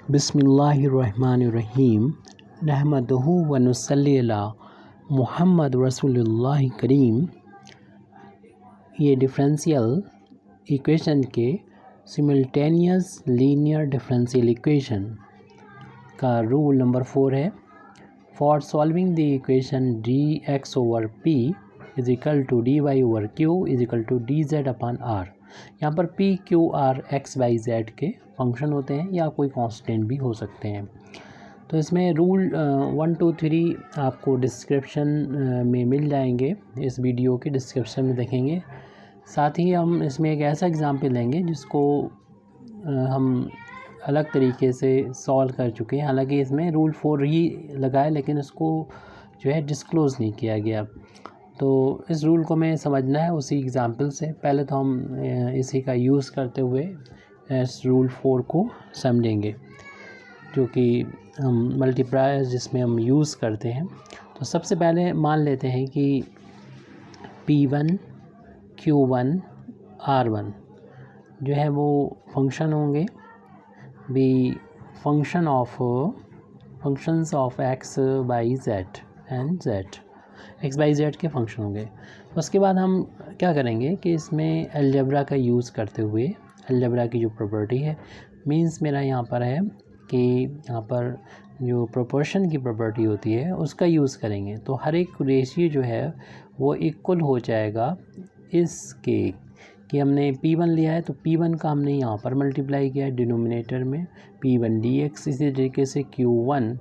बिस्मिल्लाहिर्रहमानिर्रहीम नहमदुहु व नुसल्ली अला मुहम्मद रसूलुल्लाह करीम। ये डिफरेंशियल इक्वेशन के सिमल्टेनियस लीनियर डिफरेंशियल इक्वेशन का रूल नंबर 4 है। For solving the equation d x over p is equal to d y over q is equal to d z upon r. यहाँ पर p q r x y z के function होते हैं या कोई constant भी हो सकते हैं। तो इसमें रूल 1 2 3 आपको डिस्क्रिप्शन में मिल जाएंगे, इस वीडियो के डिस्क्रिप्शन में देखेंगे। साथ ही हम इसमें एक ऐसा एग्जाम्पल लेंगे जिसको हम अलग तरीके से सॉल्व कर चुके हैं। हालांकि इसमें रूल 4 ही लगा है लेकिन इसको जो है डिस्क्लोज़ नहीं किया गया। तो इस रूल को हमें समझना है उसी एग्ज़ाम्पल से। पहले तो हम इसी का यूज़ करते हुए इस रूल 4 को समझेंगे, जो कि हम मल्टीप्लायर जिसमें हम यूज़ करते हैं। तो सबसे पहले मान लेते हैं कि P1 Q1 R1 जो है वो फंक्शन होंगे, be functions of x y z and z, x y z के फंक्शन होंगे। उसके बाद हम क्या करेंगे कि इसमें अलजेब्रा का यूज़ करते हुए अलजेब्रा की जो प्रॉपर्टी है, मींस मेरा यहाँ पर है कि यहाँ पर जो प्रोपोर्शन की प्रॉपर्टी होती है उसका यूज़ करेंगे। तो हर एक रेशियो जो है वो इक्वल हो जाएगा इसके कि हमने P1 लिया है तो P1 का हमने यहाँ पर मल्टीप्लाई किया है डिनोमिनेटर में, P1 dx, इसी तरीके से Q1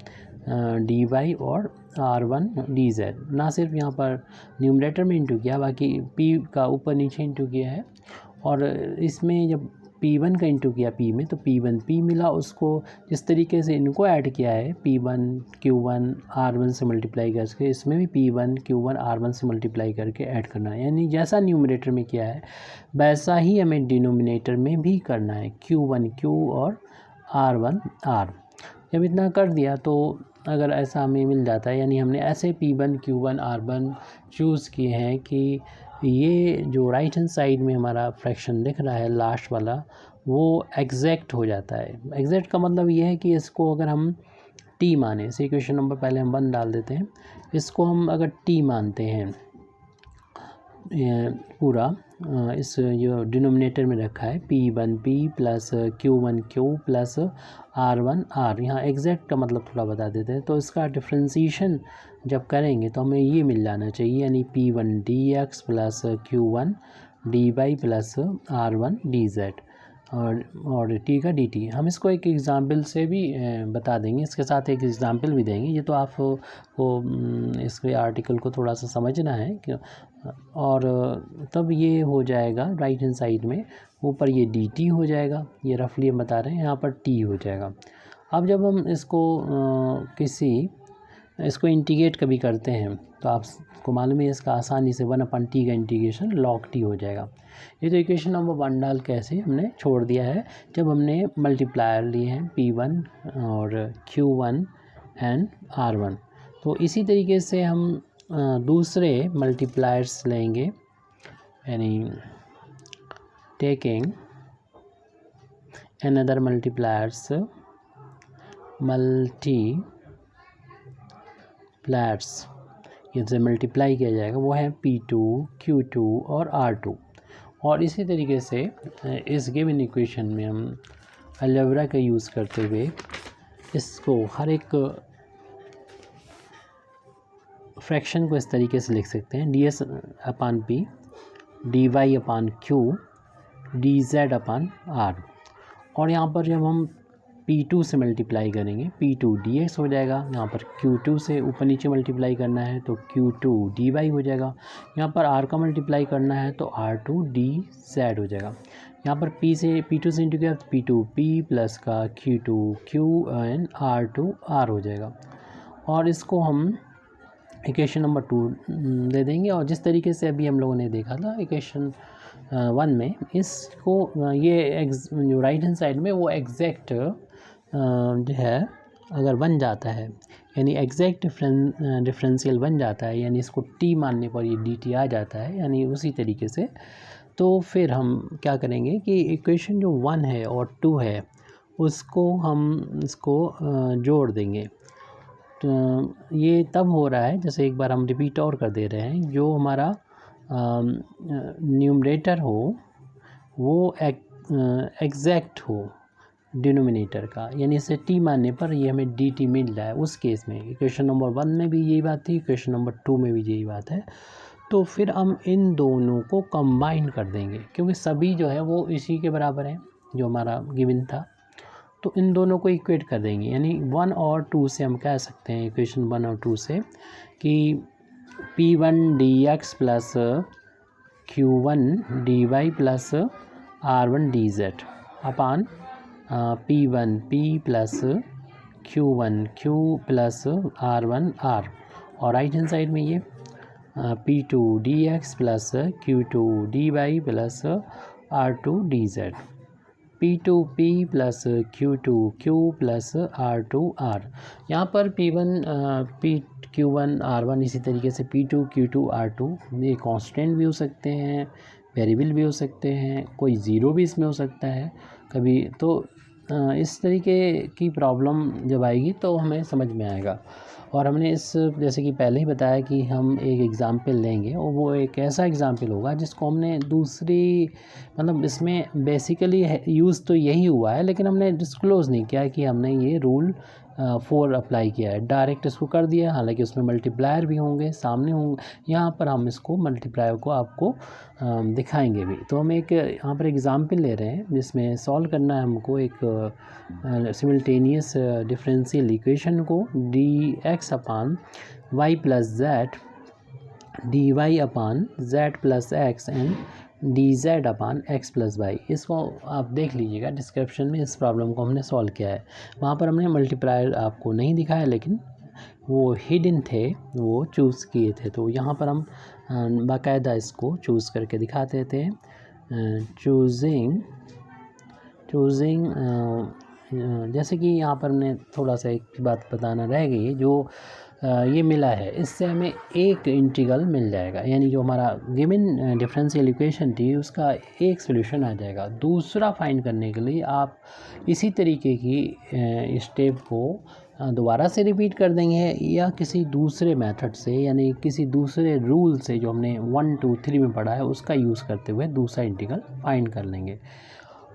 dy और R1 dz। ना सिर्फ यहाँ पर न्यूमरेटर में इंटू किया, बाकी P का ऊपर नीचे इंटू किया है। और इसमें जब P1 का इंटू किया P में तो P1 P मिला, उसको जिस तरीके से इनको ऐड किया है P1 Q1 R1 से मल्टीप्लाई करके, इसमें भी P1 Q1 R1 से मल्टीप्लाई करके ऐड करना है। यानी जैसा न्यूमरेटर में किया है वैसा ही हमें डिनोमिनेटर में भी करना है, Q1 Q और R1 R। जब इतना कर दिया तो अगर ऐसा हमें मिल जाता है, यानी हमने ऐसे P1 Q1 R1 चूज़ किए हैं कि ये जो राइट हैंड साइड में हमारा फ्रैक्शन दिख रहा है लास्ट वाला, वो एग्जैक्ट हो जाता है। एग्जैक्ट का मतलब ये है कि इसको अगर हम T माने, इस इक्वेशन नंबर पहले हम 1 डाल देते हैं, इसको हम अगर T मानते हैं पूरा, इस जो डिनोमिनेटर में रखा है P1 P plus Q1 Q plus R1 R, यहाँ एग्जैक्ट का मतलब थोड़ा बता देते हैं। तो इसका डिफ्रेंसीशन जब करेंगे तो हमें ये मिल जाना चाहिए, यानी P1 dx plus Q1 dy plus R1 dz और T का dt। हम इसको एक एग्ज़ाम्पल से भी बता देंगे, इसके साथ एक एग्ज़ाम्पल भी देंगे। ये तो आपको इसके आर्टिकल को थोड़ा सा समझना है कि, और तब ये हो जाएगा राइट हैंड साइड में ऊपर ये dt हो जाएगा, ये रफली हम बता रहे हैं, यहाँ पर t हो जाएगा। अब जब हम इसको इंटीग्रेट कभी करते हैं तो आपको मालूम है इसका आसानी से 1/t का इंटीग्रेशन log t हो जाएगा। ये तो इक्वेशन नंबर 1 डाल के ऐसे हमने छोड़ दिया है जब हमने मल्टीप्लायर लिए हैं P1 और Q1 एंड R1। तो इसी तरीके से हम दूसरे मल्टीप्लायर्स लेंगे, यानी टेकिंग अनदर मल्टीप्लायर्स ये से मल्टीप्लाई किया जाएगा, वो है P2 Q2 और R2। और इसी तरीके से इस गिवन इक्वेशन में हम अलजेब्रा का यूज़ करते हुए इसको हर एक फ्रैक्शन को इस तरीके से लिख सकते हैं, ds upon P dy upon Q dz upon R। और यहाँ पर जब हम P2 से मल्टीप्लाई करेंगे P2 dx हो जाएगा, यहाँ पर Q2 से ऊपर नीचे मल्टीप्लाई करना है तो Q2 dy हो जाएगा, यहाँ पर R का मल्टीप्लाई करना है तो R2 dz हो जाएगा। यहाँ पर P2 से इंटू किया तो P2 P प्लस का Q2 Q and R2 R हो जाएगा। और इसको हम इक्वेशन नंबर 2 दे देंगे। और जिस तरीके से अभी हम लोगों ने देखा था इक्वेशन 1 में, इसको ये जो राइट हैंड साइड में वो एग्जैक्ट जो है अगर बन जाता है, यानी एग्जैक्ट डिफरेंशियल बन जाता है, यानी इसको T मानने पर ये dt आ जाता है, यानी उसी तरीके से। तो फिर हम क्या करेंगे कि इक्वेशन जो 1 है और 2 है उसको हम इसको जोड़ देंगे। तो ये तब हो रहा है, जैसे एक बार हम रिपीट और कर दे रहे हैं, जो हमारा न्यूमरेटर हो वो एग्जैक्ट हो डिनोमिनेटर का, यानी इसे टी मानने पर ये हमें डी टी मिल रहा है। उस केस में इक्वेशन नंबर 1 में भी यही बात थी, इक्वेशन नंबर 2 में भी यही बात है। तो फिर हम इन दोनों को कंबाइन कर देंगे, क्योंकि सभी जो है वो इसी के बराबर हैं जो हमारा गिवन था। तो इन दोनों को इक्वेट कर देंगे, यानी 1 और 2 से हम कह सकते हैं, इक्वेशन 1 और 2 से, कि P1 dx plus Q1 dy plus R1 dz अपान P1 P plus Q1 Q plus R1 R, और राइट हैंड साइड में ये P2 dx plus Q2 dy plus R2 dz, P2P plus Q2Q plus R2R। यहाँ पर P1 Q1 R1, इसी तरीके से P2 Q2 R2, ये constant भी हो सकते हैं, वेरिएबल भी हो सकते हैं, कोई ज़ीरो भी इसमें हो सकता है कभी। तो इस तरीके की प्रॉब्लम जब आएगी तो हमें समझ में आएगा। और हमने इस, जैसे कि पहले ही बताया कि हम एक एग्ज़ाम्पल लेंगे, और वो एक ऐसा एग्ज़ाम्पल होगा जिसको हमने दूसरी, मतलब इसमें बेसिकली यूज़ तो यही हुआ है, लेकिन हमने डिस्क्लोज़ नहीं किया कि हमने ये रूल 4 अप्लाई किया है, डायरेक्ट इसको कर दिया। हालांकि उसमें मल्टीप्लायर भी होंगे, सामने होंगे, यहाँ पर हम इसको मल्टीप्लायर को आपको दिखाएंगे भी। तो हम एक यहाँ पर एग्ज़ाम्पल ले रहे हैं जिसमें सॉल्व करना है हमको एक सिमिल्टेनियस डिफरेंशियल इक्वेशन को, d x upon y plus z d y upon z plus x and d z upon x plus y. इसको आप देख लीजिएगा डिस्क्रिप्शन में, इस प्रॉब्लम को हमने सॉल्व किया है। वहाँ पर हमने मल्टीप्लायर आपको नहीं दिखाया, लेकिन वो हिडन थे, वो चूज़ किए थे। तो यहाँ पर हम बाकायदा इसको चूज़ करके दिखाते थे। चूजिंग जैसे कि यहाँ पर हमने थोड़ा सा एक बात बताना रह गई, जो ये मिला है, इससे हमें एक इंटीग्रल मिल जाएगा, यानी जो हमारा गिवन डिफरेंशियल इक्वेशन थी उसका एक सॉल्यूशन आ जाएगा। दूसरा फाइंड करने के लिए आप इसी तरीके की स्टेप को दोबारा से रिपीट कर देंगे, या किसी दूसरे मेथड से, यानी किसी दूसरे रूल से जो हमने 1 2 3 में पढ़ा है उसका यूज़ करते हुए दूसरा इंटीग्रल फाइंड कर लेंगे।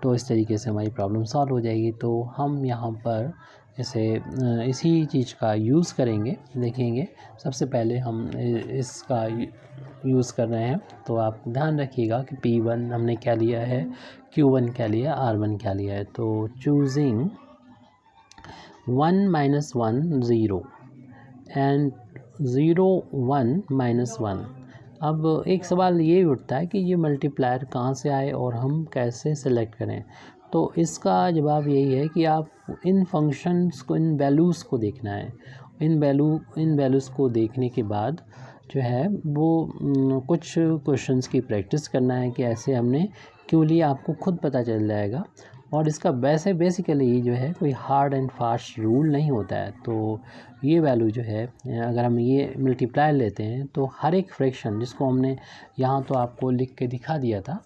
तो इस तरीके से हमारी प्रॉब्लम सॉल्व हो जाएगी। तो हम यहाँ पर जैसे इसी चीज़ का यूज़ करेंगे, देखेंगे। सबसे पहले हम इसका यूज़ कर रहे हैं, तो आप ध्यान रखिएगा कि P1 हमने क्या लिया है, Q1 क्या लिया, R1 क्या लिया है। तो चूजिंग 1 - 1 0 एंड 0 1 - 1। अब एक सवाल ये उठता है कि ये मल्टीप्लायर कहाँ से आए और हम कैसे सेलेक्ट करें। तो इसका जवाब यही है कि आप इन फंक्शंस को, इन वैल्यूज़ को देखना है। इन वैल्यूज़ को देखने के बाद जो है वो कुछ क्वेश्चंस की प्रैक्टिस करना है कि ऐसे हमने क्यों लिया, आपको खुद पता चल जाएगा। और इसका वैसे बेसिकली जो है कोई हार्ड एंड फास्ट रूल नहीं होता है। तो ये वैल्यू जो है, अगर हम ये मल्टीप्लाई लेते हैं तो हर एक फ्रैक्शन, जिसको हमने यहाँ तो आपको लिख के दिखा दिया था,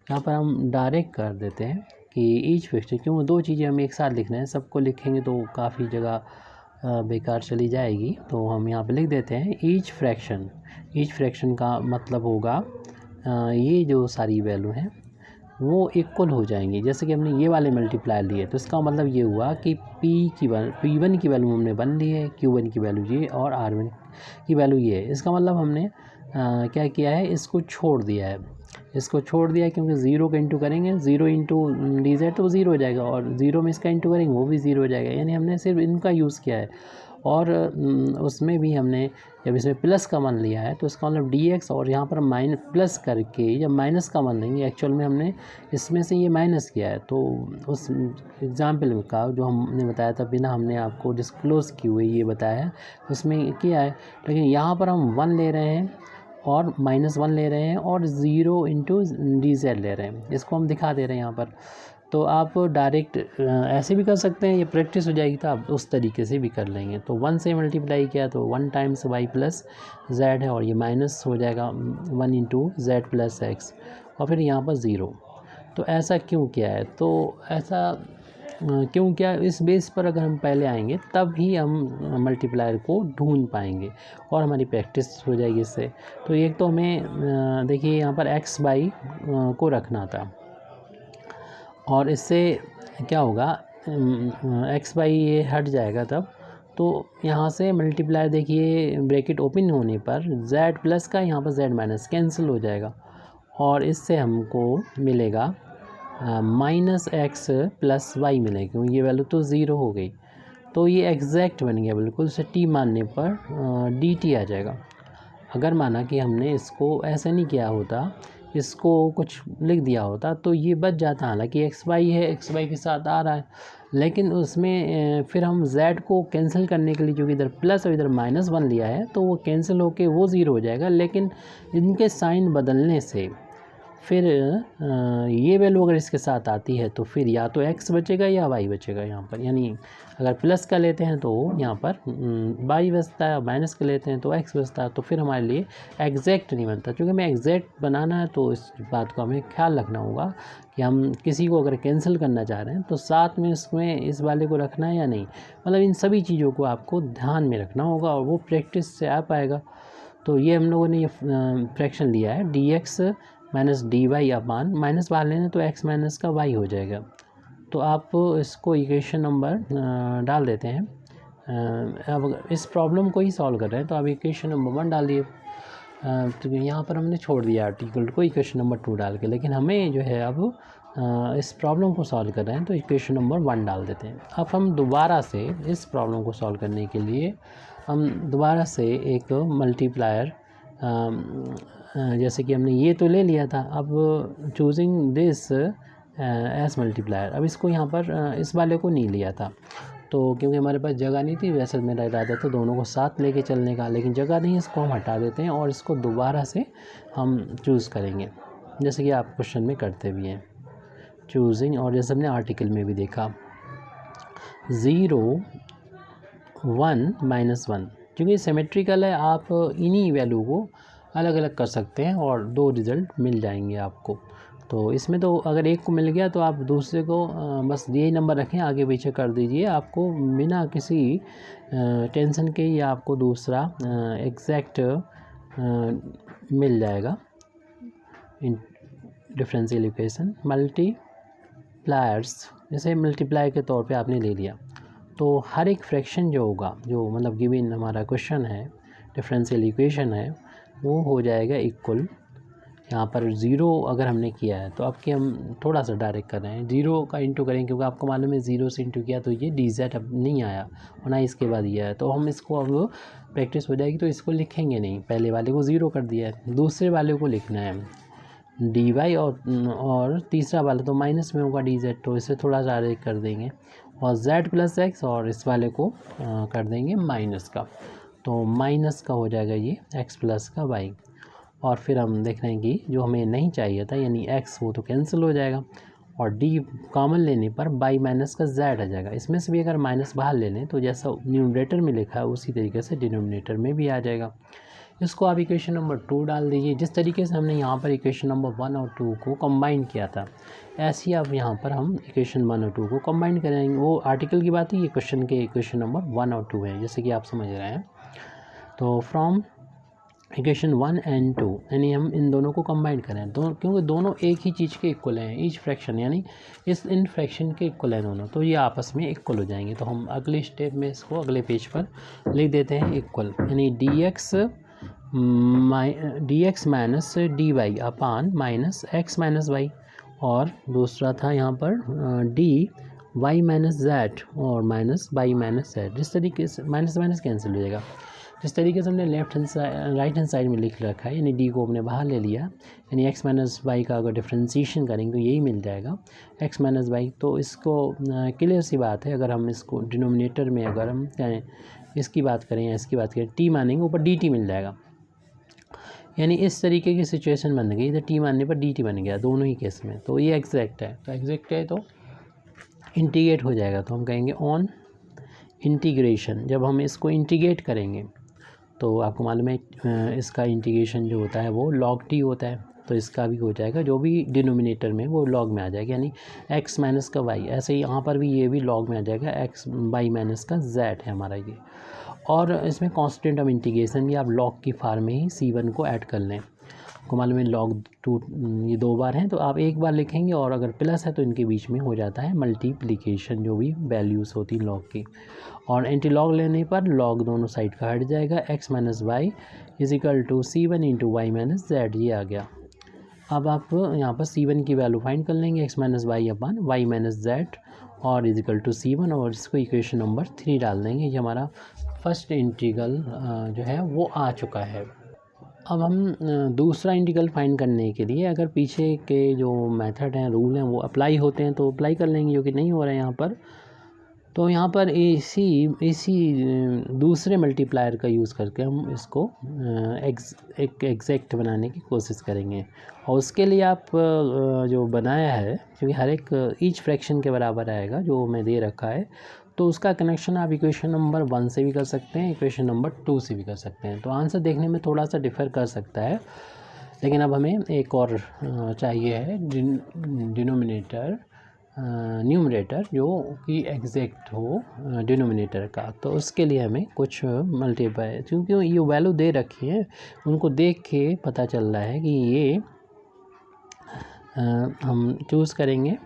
यहाँ पर हम डायरेक्ट कर देते हैं कि ईच फ्रैक्शन, क्यों दो चीज़ें हम एक साथ लिख रहे हैं, सबको लिखेंगे तो काफ़ी जगह बेकार चली जाएगी। तो हम यहाँ पे लिख देते हैं ईच फ्रैक्शन का मतलब होगा ये जो सारी वैल्यू हैं वो इक्वल हो जाएंगी। जैसे कि हमने ये वाले मल्टीप्लाई लिए, तो इसका मतलब ये हुआ कि P1 की वैल्यू हमने 1 ली है, Q1 की वैल्यू ये, और R1 की वैल्यू ये है। इसका मतलब हमने क्या किया है, इसको छोड़ दिया है, क्योंकि 0 का इंटू करेंगे, 0 इंटू डी जेड तो 0 हो जाएगा, और 0 में इसका इंटू करेंगे वो भी 0 हो जाएगा। यानी हमने सिर्फ इनका यूज़ किया है। और उसमें भी हमने जब इसमें प्लस का मान लिया है तो इसका मतलब dx, और यहाँ पर माइनस प्लस करके जब माइनस का मान लेंगे, एक्चुअल में हमने इसमें से ये माइनस किया है। तो उस एग्जाम्पल का जो हमने बताया था, बिना हमने आपको डिस्क्लोज़ किए हुए ये बताया है, उसमें किया है। लेकिन यहाँ पर हम 1 ले रहे हैं और -1 ले रहे हैं, और 0 इंटू डी जेड ले रहे हैं, इसको हम दिखा दे रहे हैं यहाँ पर। तो आप डायरेक्ट ऐसे भी कर सकते हैं, ये प्रैक्टिस हो जाएगी तो आप उस तरीके से भी कर लेंगे। तो 1 से मल्टीप्लाई किया तो 1 टाइम्स y प्लस जेड है, और ये माइनस हो जाएगा 1 इंटू जेड प्लस एक्स, और फिर यहाँ पर 0। तो ऐसा क्यों किया है, तो ऐसा क्यों क्या इस बेस पर अगर हम पहले आएंगे तब ही हम मल्टीप्लायर को ढूंढ पाएंगे और हमारी प्रैक्टिस हो जाएगी इससे। तो एक तो हमें देखिए यहाँ पर x बाई को रखना था और इससे क्या होगा x बाई ये हट जाएगा तब, तो यहाँ से मल्टीप्लायर देखिए ब्रैकेट ओपन होने पर z प्लस का यहाँ पर z माइनस कैंसिल हो जाएगा और इससे हमको मिलेगा माइनस एक्स प्लस वाई मिलेगी, क्योंकि ये वैल्यू तो ज़ीरो हो गई। तो ये एग्जैक्ट बन गया बिल्कुल, इसे t मानने पर डी टी आ जाएगा। अगर माना कि हमने इसको ऐसे नहीं किया होता, इसको कुछ लिख दिया होता तो ये बच जाता, हालांकि एक्स वाई है, एक्स वाई के साथ आ रहा है, लेकिन उसमें फिर हम z को कैंसिल करने के लिए जो कि इधर प्लस और इधर माइनस वन लिया है तो वो कैंसिल होके वो ज़ीरो हो जाएगा। लेकिन इनके साइन बदलने से फिर ये वैल्यू अगर इसके साथ आती है तो फिर या तो x बचेगा या y बचेगा यहाँ पर, यानी अगर प्लस का लेते हैं तो यहाँ पर y बचता है और माइनस का लेते हैं तो x बचता है। तो फिर हमारे लिए एग्जैक्ट नहीं बनता। क्योंकि हमें एग्जैक्ट बनाना है तो इस बात को हमें ख्याल रखना होगा कि हम किसी को अगर कैंसिल करना चाह रहे हैं तो साथ में इसमें इस वाले को रखना है या नहीं, मतलब इन सभी चीज़ों को आपको ध्यान में रखना होगा और वो प्रैक्टिस से आ पाएगा। तो ये हम लोगों ने ये फ्रैक्शन लिया है dx minus d y upon, minus बाहर लेना तो x माइनस का y हो जाएगा। तो आप इसको इक्वेशन नंबर डाल देते हैं। अब इस प्रॉब्लम को ही सॉल्व कर रहे हैं तो आप इक्वेशन नंबर 1 डाल दिए। तो यहाँ पर हमने छोड़ दिया आर्टिकल को इक्वेशन नंबर 2 डाल के, लेकिन हमें जो है अब इस प्रॉब्लम को सॉल्व कर रहे हैं तो इक्वेशन नंबर 1 डाल देते हैं। अब हम दोबारा से इस प्रॉब्लम को सॉल्व करने के लिए हम दोबारा से एक मल्टीप्लायर, जैसे कि हमने ये तो ले लिया था, अब चूजिंग दिस एस मल्टीप्लायर, अब इसको यहाँ पर इस वाले को नहीं लिया था तो क्योंकि हमारे पास जगह नहीं थी। वैसे मेरा इरादा था दोनों को साथ लेके चलने का, लेकिन जगह नहीं, इसको हम हटा देते हैं और इसको दोबारा से हम चूज़ करेंगे जैसे कि आप क्वेश्चन में करते भी हैं चूजिंग, और जैसे हमने आर्टिकल में भी देखा 0 1 माइनस 1, क्योंकि सिमेट्रिकल है आप इन्हीं वैल्यू को अलग अलग कर सकते हैं और दो रिज़ल्ट मिल जाएंगे आपको। तो इसमें तो अगर एक को मिल गया तो आप दूसरे को बस यही नंबर रखें, आगे पीछे कर दीजिए, आपको बिना किसी टेंशन के ही आपको दूसरा एग्जैक्ट मिल जाएगा। डिफरेंशियल इक्वेशन मल्टीप्लायर्स, जैसे मल्टीप्लाई के तौर पे आपने ले लिया तो हर एक फ्रैक्शन जो होगा, जो मतलब गिवन हमारा क्वेश्चन है, डिफरेंशियल इक्वेशन है, वो हो जाएगा इक्वल। यहाँ पर ज़ीरो अगर हमने किया है तो आपके हम थोड़ा सा डायरेक्ट कर रहे हैं, ज़ीरो का इंटू करें क्योंकि आपको मालूम है ज़ीरो से इंटू किया तो ये डी जेड अब नहीं आया और ना इसके बाद ये आया, तो हम इसको अब प्रैक्टिस हो जाएगी तो इसको लिखेंगे नहीं, पहले वाले को ज़ीरो कर दिया है, दूसरे वाले को लिखना है डी वाई और तीसरा वाला तो माइनस में होगा डी जेड, तो इसे थोड़ा सा डायरेक्ट कर देंगे और z प्लस एक्स और इस वाले को कर देंगे माइनस का, तो माइनस का हो जाएगा ये x प्लस का y। और फिर हम देख रहे हैं कि जो हमें नहीं चाहिए था यानी x वो तो कैंसिल हो जाएगा और d कॉमन लेने पर y माइनस का z आ जाएगा। इसमें से भी अगर माइनस बाहर ले लें तो जैसा न्यूमरेटर में लिखा है उसी तरीके से डिनोमिनेटर में भी आ जाएगा। इसको आप इक्वेशन नंबर 2 डाल दीजिए। जिस तरीके से हमने यहाँ पर इक्वेशन नंबर 1 और 2 को कंबाइन किया था ऐसे ही अब यहाँ पर हम इक्वेशन 1 और 2 को कंबाइन करेंगे। वो आर्टिकल की बात है, ये क्वेश्चन के इक्वेशन नंबर 1 और 2 है जैसे कि आप समझ रहे हैं। तो फ्रॉम इक्वेशन 1 एंड 2 यानी हम इन दोनों को कंबाइन करें क्योंकि दोनों एक ही चीज़ के इक्वल हैं, ईच फ्रैक्शन यानी इन फ्रैक्शन के इक्वल हैं दोनों, तो ये आपस में इक्वल हो जाएंगे। तो हम अगले स्टेप में इसको अगले पेज पर लिख देते हैं इक्वल, यानी d x minus d y upon minus x minus y, और दूसरा था यहाँ पर डी वाई माइनस जेड और माइनस वाई माइनस जेड। जिस तरीके से माइनस माइनस कैंसिल हो जाएगा, जिस तरीके से हमने left hand side right hand side में लिख रखा है यानी डी को हमने बाहर ले लिया, यानी एक्स माइनस वाई का अगर डिफ्रेंसीशन करेंगे तो यही मिल जाएगा एक्स माइनस वाई। तो इसको क्लियर सी बात है, अगर हम इसको डिनोमिनेटर में अगर हम इसकी बात करें या इसकी बात करें टी मानेंगे ऊपर डी टी मिल जाएगा, यानी इस तरीके की सिचुएशन बन गई, इधर टी मानने पर डी टी बन गया दोनों ही केस में। तो ये एग्जैक्ट है, तो एग्जैक्ट है तो इंटीग्रेट हो जाएगा, तो हम कहेंगे ऑन इंटीग्रेशन। जब हम इसको इंटीग्रेट करेंगे तो आपको मालूम है इसका इंटीग्रेशन जो होता है वो log t होता है, तो इसका भी हो जाएगा, जो भी डिनोमिनेटर में वो लॉग में आ जाएगा, यानी x माइनस का y। ऐसे ही यहाँ पर भी ये भी लॉग में आ जाएगा, x y माइनस का z है हमारा ये। और इसमें कांस्टेंट ऑफ इंटीग्रेशन भी आप लॉग की फार्म में ही c1 को ऐड कर लें। आपको मालूम है log 2 ये 2 बार हैं, तो आप एक बार लिखेंगे और अगर प्लस है तो इनके बीच में हो जाता है मल्टीप्लिकेशन, जो भी वैल्यूज़ होती हैं लॉग की। और एंटी लॉग लेने पर लॉग दोनों साइड का हट जाएगा, x minus y is equal to c1 into y minus z, ये आ गया। अब आप यहाँ पर c1 की वैल्यू फाइंड कर लेंगे, x माइनस वाई अपन वाई माइनस जेड और इज इक्वल टू c1, और इसको इक्वेशन नंबर 3 डाल देंगे। ये हमारा फर्स्ट इंटीग्रल जो है वो आ चुका है। अब हम दूसरा इंटीग्रल फाइंड करने के लिए अगर पीछे के जो मेथड हैं, रूल हैं, वो अप्लाई होते हैं तो अप्लाई कर लेंगे, जो कि नहीं हो रहा है यहाँ पर। तो यहाँ पर इसी दूसरे मल्टीप्लायर का यूज़ करके हम इसको एग्जैक्ट बनाने की कोशिश करेंगे। और उसके लिए आप जो बनाया है, क्योंकि हर एक ईच फ्रैक्शन के बराबर आएगा जो मैं दे रखा है, तो उसका कनेक्शन आप इक्वेशन नंबर 1 से भी कर सकते हैं, इक्वेशन नंबर 2 से भी कर सकते हैं। तो आंसर देखने में थोड़ा सा डिफ़र कर सकता है, लेकिन अब हमें एक और चाहिए है डिनोमिनेटर न्यूमरेटर जो कि एग्जैक्ट हो डिनोमिनेटर का। तो उसके लिए हमें कुछ मल्टीप्लाई, क्योंकि ये वैल्यू दे रखी है, उनको देख के पता चल रहा है कि ये हम चूज़ करेंगे,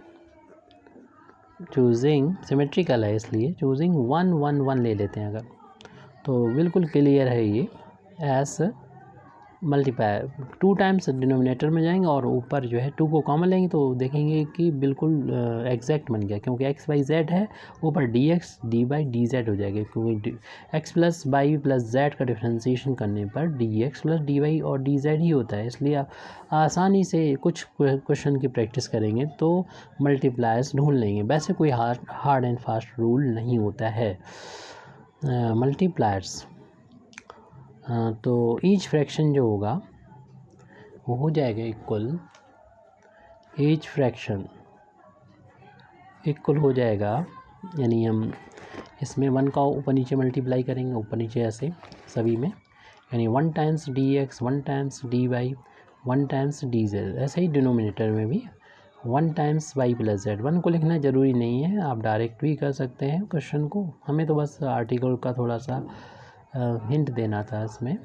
चूजिंग सिमेट्रिकल है इसलिए चूजिंग 1 1 1 ले लेते हैं अगर, तो बिल्कुल क्लियर है ये एस मल्टीप्लाई 2 टाइम्स डिनोमिनेटर में जाएंगे और ऊपर जो है 2 को कॉमन लेंगे तो देखेंगे कि बिल्कुल एग्जैक्ट बन गया, क्योंकि x बाई जेड है, ऊपर dx dy dz हो जाएगा, क्योंकि x plus y plus z का डिफ्रेंसीशन करने पर dx प्लस dy और dz ही होता है। इसलिए आप आसानी से कुछ क्वेश्चन की प्रैक्टिस करेंगे तो मल्टीप्लायर्स ढूंढ लेंगे। वैसे कोई हार्ड एंड फास्ट रूल नहीं होता है मल्टीप्लायर्स। तो ईच फ्रैक्शन जो होगा वो हो जाएगा इक्वल, ईच फ्रैक्शन इक्वल हो जाएगा, यानी हम इसमें 1 का ऊपर नीचे मल्टीप्लाई करेंगे, ऊपर नीचे ऐसे सभी में, यानी 1 times dx 1 times dy 1 times dz। ऐसे ही डिनोमिनेटर में भी 1 टाइम्स y प्लस जेड। 1 को लिखना ज़रूरी नहीं है, आप डायरेक्ट भी कर सकते हैं क्वेश्चन को, हमें तो बस आर्टिकल का थोड़ा सा हिंट देना था इसमें।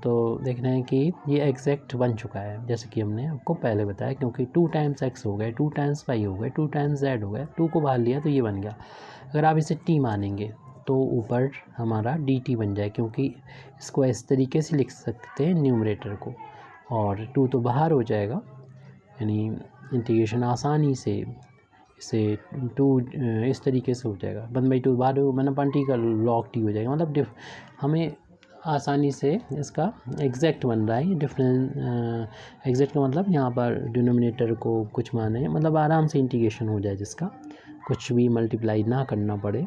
तो देख रहे हैं कि ये एग्जैक्ट बन चुका है, जैसे कि हमने आपको पहले बताया, क्योंकि 2 टाइम्स x हो गए, 2 टाइम्स y हो गए, 2 टाइम्स z हो गए, 2 को बाहर लिया तो ये बन गया। अगर आप इसे t मानेंगे तो ऊपर हमारा dt बन जाए, क्योंकि इसको इस तरीके से लिख सकते हैं न्यूमरेटर को, और 2 तो बाहर हो जाएगा, यानी इंटीग्रेशन आसानी से इसे 2 इस तरीके से हो जाएगा, 1/2 बाहर 1/t का log t हो जाएगा। मतलब हमें आसानी से इसका एग्जैक्ट बन रहा है। एग्जैक्ट का मतलब यहाँ पर डिनोमिनेटर को कुछ माने, मतलब आराम से इंटीग्रेशन हो जाए, जिसका कुछ भी मल्टीप्लाई ना करना पड़े।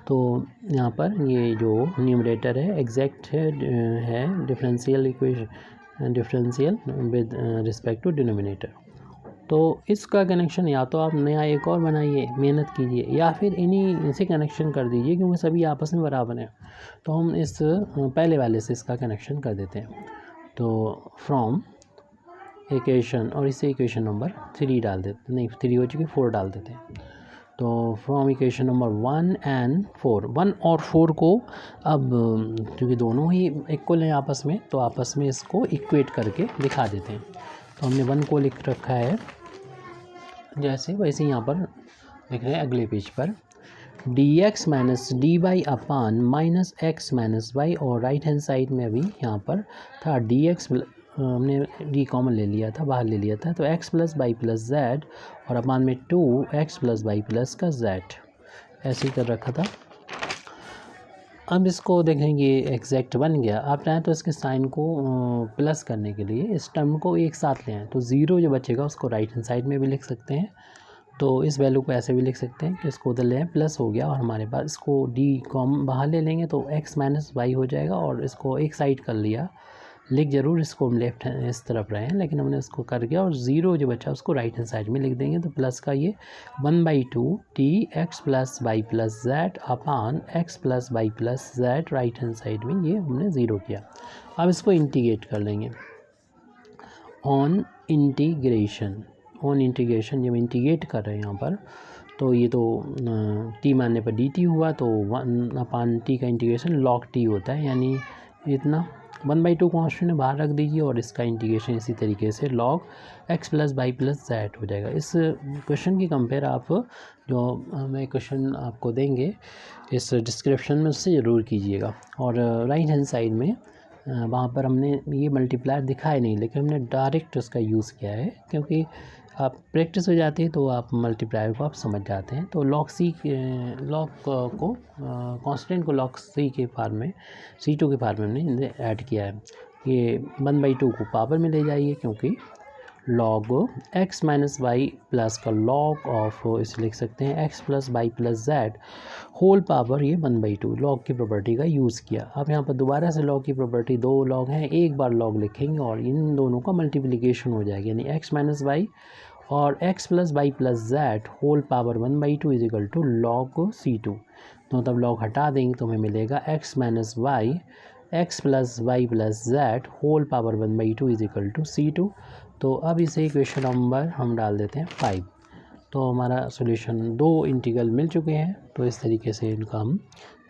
तो यहाँ पर ये जो न्यूमरेटर है एग्जैक्ट है differential equation, differential with respect to denominator. तो इसका कनेक्शन या तो आप नया एक और बनाइए, मेहनत कीजिए, या फिर इन्हीं से कनेक्शन कर दीजिए, क्योंकि सभी आपस में बराबर हैं। तो हम इस पहले वाले से इसका कनेक्शन कर देते हैं। तो फ्रॉम इक्वेशन, और इसे इक्वेशन नंबर 3 डाल देते, नहीं 3 हो चुकी, 4 डाल देते हैं। तो फ्रॉम इक्वेशन नंबर 1 एंड 4, 1 और 4 को अब क्योंकि दोनों ही इक्वल हैं आपस में, तो आपस में इसको इक्वेट करके दिखा देते हैं। तो हमने 1 को लिख रखा है जैसे वैसे, यहाँ पर लिख रहे हैं अगले पेज पर dx minus d y upon minus x minus y, और राइट हैंड साइड में भी यहाँ पर था dx, हमने d कॉमन ले लिया था, बाहर ले लिया था, तो x plus y plus z और अपान में 2x प्लस वाई प्लस का z, ऐसे ही कर रखा था। अब इसको देखेंगे एग्जैक्ट बन गया। आप चाहें तो इसके साइन को प्लस करने के लिए इस टर्म को एक साथ लें, तो 0 जो बचेगा उसको राइट हैंड साइड में भी लिख सकते हैं। तो इस वैल्यू को ऐसे भी लिख सकते हैं कि इसको उधर लें, प्लस हो गया, और हमारे पास इसको d कॉम बाहर ले लेंगे तो x माइनस वाई हो जाएगा, और इसको एक साइड कर लिया, लिख जरूर इसको हम लेफ्ट हैंड इस तरफ रहे हैं, लेकिन हमने इसको कर गया, और 0 जो बचा उसको राइट हैंड साइड में लिख देंगे। तो प्लस का ये 1/2 t x plus y plus z upon x plus y plus z, right hand side में ये हमने 0 किया। अब इसको इंटीग्रेट कर लेंगे, ऑन इंटीग्रेशन, ऑन इंटीग्रेशन जब इंटीग्रेट कर रहे हैं यहाँ पर, तो ये तो टी मानने पर डी टी हुआ, तो 1/t का इंटीग्रेशन log t होता है, यानी इतना 1/2 कॉन्स्टेंट बाहर रख दीजिए और इसका इंटीग्रेशन इसी तरीके से log x plus y plus z हो जाएगा। इस क्वेश्चन की कंपेयर आप जो मैं क्वेश्चन आपको देंगे इस डिस्क्रिप्शन में उससे ज़रूर कीजिएगा। और राइट हैंड साइड में वहाँ पर हमने ये मल्टीप्लायर दिखाया नहीं, लेकिन हमने डायरेक्ट उसका यूज़ किया है, क्योंकि आप प्रैक्टिस हो जाती है तो आप मल्टीप्लायर को आप समझ जाते हैं। तो log c log को कांस्टेंट को log c के फार्म में, c2 के फार्म में हमने ऐड किया है। ये 1/2 को पावर में ले जाइए, क्योंकि log x minus y plus का log ऑफ, इसे लिख सकते हैं x plus y plus z whole power, ये 1/2 log की प्रॉपर्टी का यूज़ किया। अब यहाँ पर दोबारा से log की प्रॉपर्टी, दो log हैं, एक बार log लिखेंगे और इन दोनों का मल्टीप्लिकेशन हो जाएगा, यानी x माइनस वाई और x plus y plus z whole power 1/2 is equal to log c2। तो तब log हटा देंगे तो हमें मिलेगा x minus y x plus y plus z whole power 1/2 is equal to c2। तो अब इसे क्वेश्चन नंबर हम डाल देते हैं 5। तो हमारा सॉल्यूशन, दो इंटीग्रल मिल चुके हैं, तो इस तरीके से इनका हम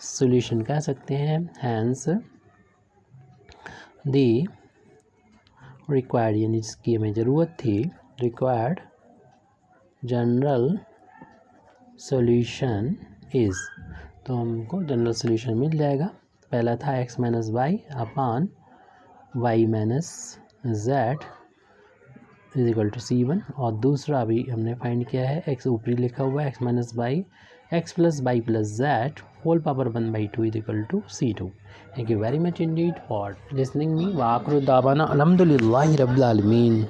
सॉल्यूशन कह सकते हैं। हैंस दी रिक्वायर्ड, यानी जिसकी हमें ज़रूरत थी, रिक्वायर्ड जनरल सॉल्यूशन इज़, तो हमको जनरल सॉल्यूशन मिल जाएगा। पहला था x minus y upon y minus z is equal to c1, और दूसरा अभी हमने फाइंड किया है, x ऊपरी लिखा हुआ है, x minus y x plus y plus z whole power 1/2 is equal to c2। Thank you very much indeed for listening me. व आखिर दावाना अल्हम्दुलिल्लाहि रब्बिल आलमीन।